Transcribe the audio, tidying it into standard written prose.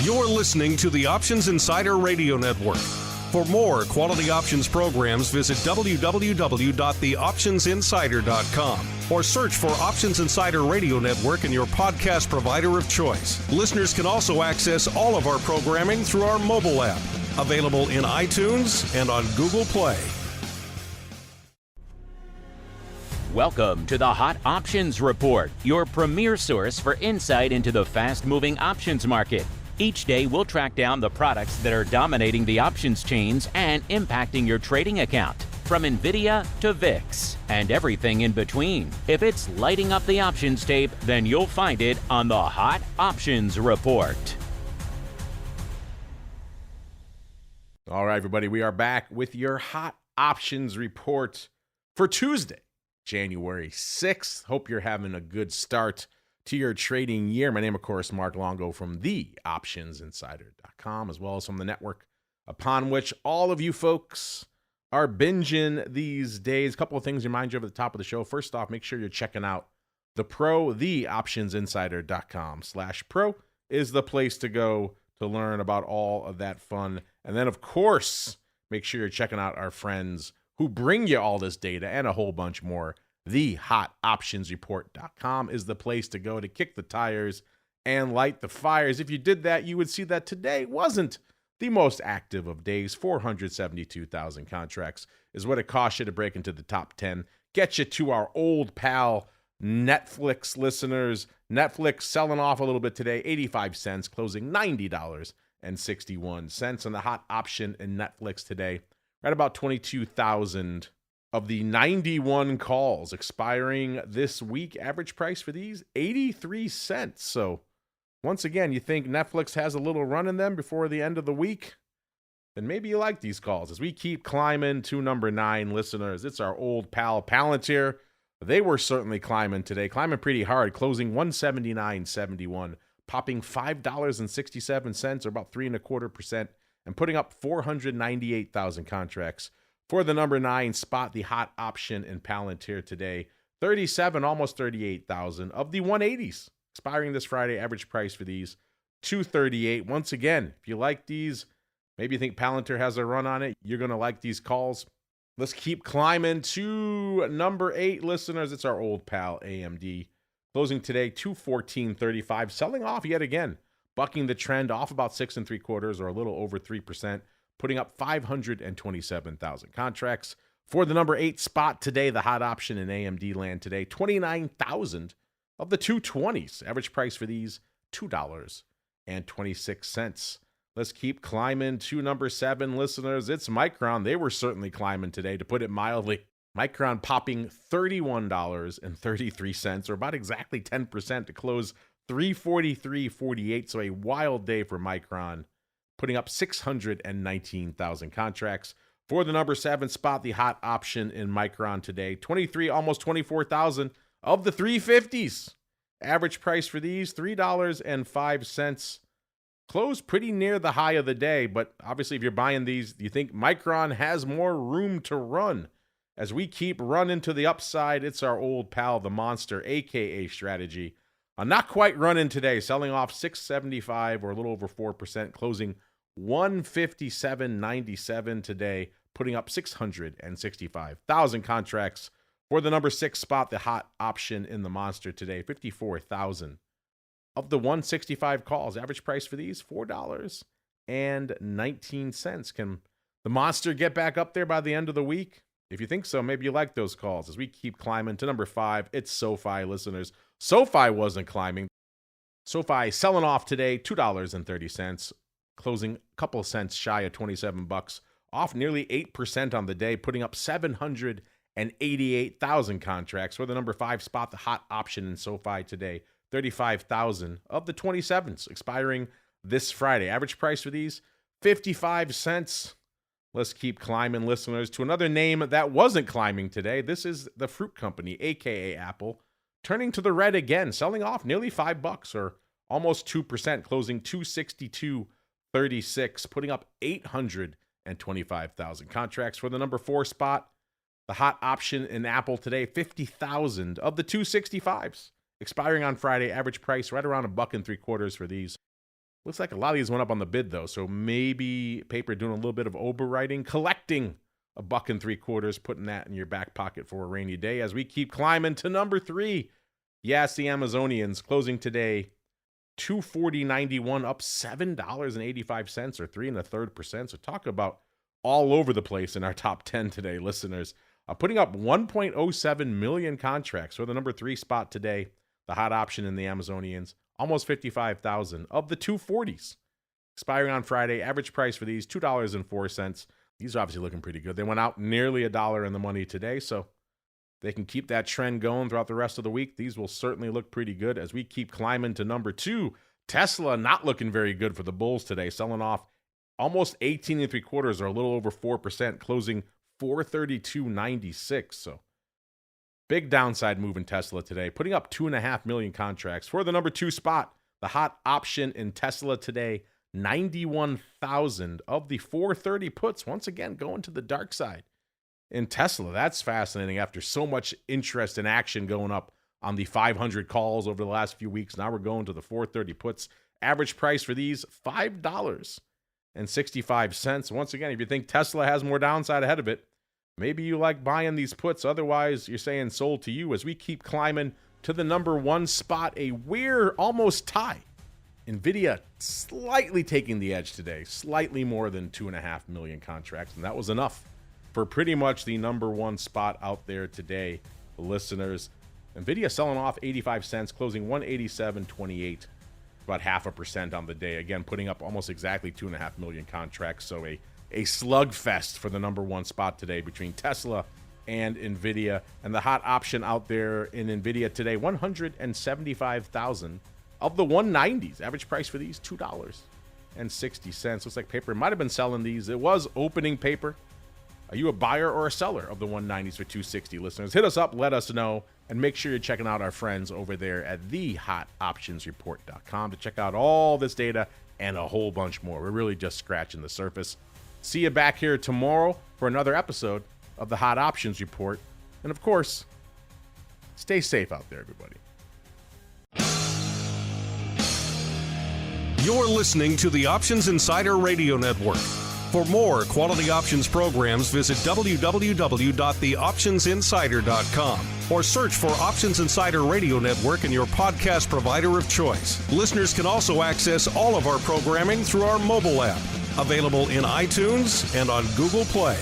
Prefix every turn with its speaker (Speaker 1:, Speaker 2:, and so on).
Speaker 1: You're listening to the Options Insider Radio Network. For more quality options programs, visit www.theoptionsinsider.com or search for Options Insider Radio Network in your podcast provider of choice. Listeners can also access all of our programming through our mobile app, available in iTunes and on Google Play.
Speaker 2: Welcome to the Hot Options Report, your premier source for insight into the fast-moving options market. Each day, we'll track down the products that are dominating the options chains and impacting your trading account, from Nvidia to VIX and everything in between. If it's lighting up the options tape, then you'll find it on the Hot Options Report.
Speaker 3: All right, everybody, we are back with your Hot Options Report for Tuesday, January 6th. Hope you're having a good start to your trading year. My name, of course, Mark Longo from theoptionsinsider.com, as well as from the network upon which all of you folks are binging these days. A couple of things to remind you over the top of the show. First off, make sure you're checking out the Pro. Theoptionsinsider.com/pro is the place to go to learn about all of that fun. And then, of course, make sure you're checking out our friends who bring you all this data and a whole bunch more. TheHotOptionsReport.com is the place to go to kick the tires and light the fires. If you did that, you would see that today wasn't the most active of days. 472,000 contracts is what it cost you to break into the top 10. Get you to our old pal Netflix listeners. Netflix selling off a little bit today, 85 cents, closing $90.61. And the hot option in Netflix today, right about 22,000 of the 91 calls expiring this week. Average price for these, 83 cents. So once again, you think Netflix has a little run in them before the end of the week? Then maybe you like these calls. As we keep climbing to number 9, listeners, it's our old pal Palantir. They were certainly climbing today, climbing pretty hard, closing 179.71, popping $5.67, or about 3.25%, and putting up 498,000 contracts. For the number 9 spot, the hot option in Palantir today, 37, almost 38,000 of the 180s expiring this Friday. Average price for these, $238. Once again, if you like these, maybe you think Palantir has a run on it, you're going to like these calls. Let's keep climbing to number 8, listeners. It's our old pal AMD, closing today, 214.35, selling off yet again, bucking the trend, off about 6 3/4 or a little over 3%. Putting up 527,000 contracts. For the number 8 spot today, the hot option in AMD land today, 29,000 of the 220s. Average price for these, $2.26. Let's keep climbing to number 7, listeners. It's Micron. They were certainly climbing today, to put it mildly. Micron popping $31.33, or about exactly 10% to close $343.48. So a wild day for Micron, putting up 619,000 contracts. For the number 7 spot, the hot option in Micron today, 23, almost 24,000 of the 350s. Average price for these, $3.05. Closed pretty near the high of the day, but obviously if you're buying these, you think Micron has more room to run. As we keep running to the upside, it's our old pal, the Monster, aka Strategy. Not quite running today, selling off 675, or a little over 4%, closing 157.97 today, putting up 665,000 contracts. For the number 6 spot, the hot option in the Monster today, 54,000 of the 165 calls. Average price for these, $4.19. Can the Monster get back up there by the end of the week? If you think so, maybe you like those calls. As we keep climbing to number 5, it's SoFi, listeners. SoFi wasn't climbing. SoFi selling off today, $2.30, closing a couple of cents shy of $27, off nearly 8% on the day, putting up 788,000 contracts. For the number 5 spot, the hot option in SoFi today, 35,000 of the 27s expiring this Friday. Average price for these, 55 cents. Let's keep climbing, listeners, to another name that wasn't climbing today. This is the fruit company, aka Apple, turning to the red again, selling off nearly $5, or almost 2%, closing $262.36, putting up 825,000 contracts. For the number 4 spot, the hot option in Apple today, 50,000 of the 265s expiring on Friday. Average price right around $1.75 for these. Looks like a lot of these went up on the bid, though, so maybe paper doing a little bit of overwriting, collecting $1.75, putting that in your back pocket for a rainy day as we keep climbing to number 3. Yes, the Amazonians closing today $240.91, up $7.85 or 3.33%. So talk about all over the place in our top 10 today, listeners. Putting up 1.07 million contracts for the number 3 spot today. The hot option in the Amazonians, almost 55,000 of the 240s. Expiring on Friday, average price for these, $2.04. These are obviously looking pretty good. They went out nearly $1 in the money today, so they can keep that trend going throughout the rest of the week. These will certainly look pretty good as we keep climbing to number 2. Tesla not looking very good for the bulls today, selling off almost 18.75 or a little over 4%, closing 432.96. So big downside move in Tesla today, putting up 2.5 million contracts for the number 2 spot. The hot option in Tesla today, 91,000 of the 430 puts, once again going to the dark side in Tesla. That's fascinating after so much interest and action going up on the 500 calls over the last few weeks. Now we're going to the 430 puts. Average price for these, $5.65. Once again, if you think Tesla has more downside ahead of it, maybe you like buying these puts. Otherwise, you're saying sold to you as we keep climbing to the number 1 spot, a weird almost tie. Nvidia slightly taking the edge today, slightly more than 2.5 million contracts, and that was enough for pretty much the number 1 spot out there today, listeners. Nvidia selling off 85 cents, closing 187.28, about 0.5% on the day. Again, putting up almost exactly 2.5 million contracts, so a slugfest for the number 1 spot today between Tesla and Nvidia. And the hot option out there in Nvidia today, 175,000 of the 190s. Average price for these, $2.60. Looks like paper might have been selling these. It was opening paper. Are you a buyer or a seller of the 190s for $2.60, listeners? Hit us up, let us know, and make sure you're checking out our friends over there at thehotoptionsreport.com to check out all this data and a whole bunch more. We're really just scratching the surface. See you back here tomorrow for another episode of the Hot Options Report. And of course, stay safe out there, everybody.
Speaker 1: You're listening to the Options Insider Radio Network. For more quality options programs, visit www.theoptionsinsider.com or search for Options Insider Radio Network in your podcast provider of choice. Listeners can also access all of our programming through our mobile app, available in iTunes and on Google Play.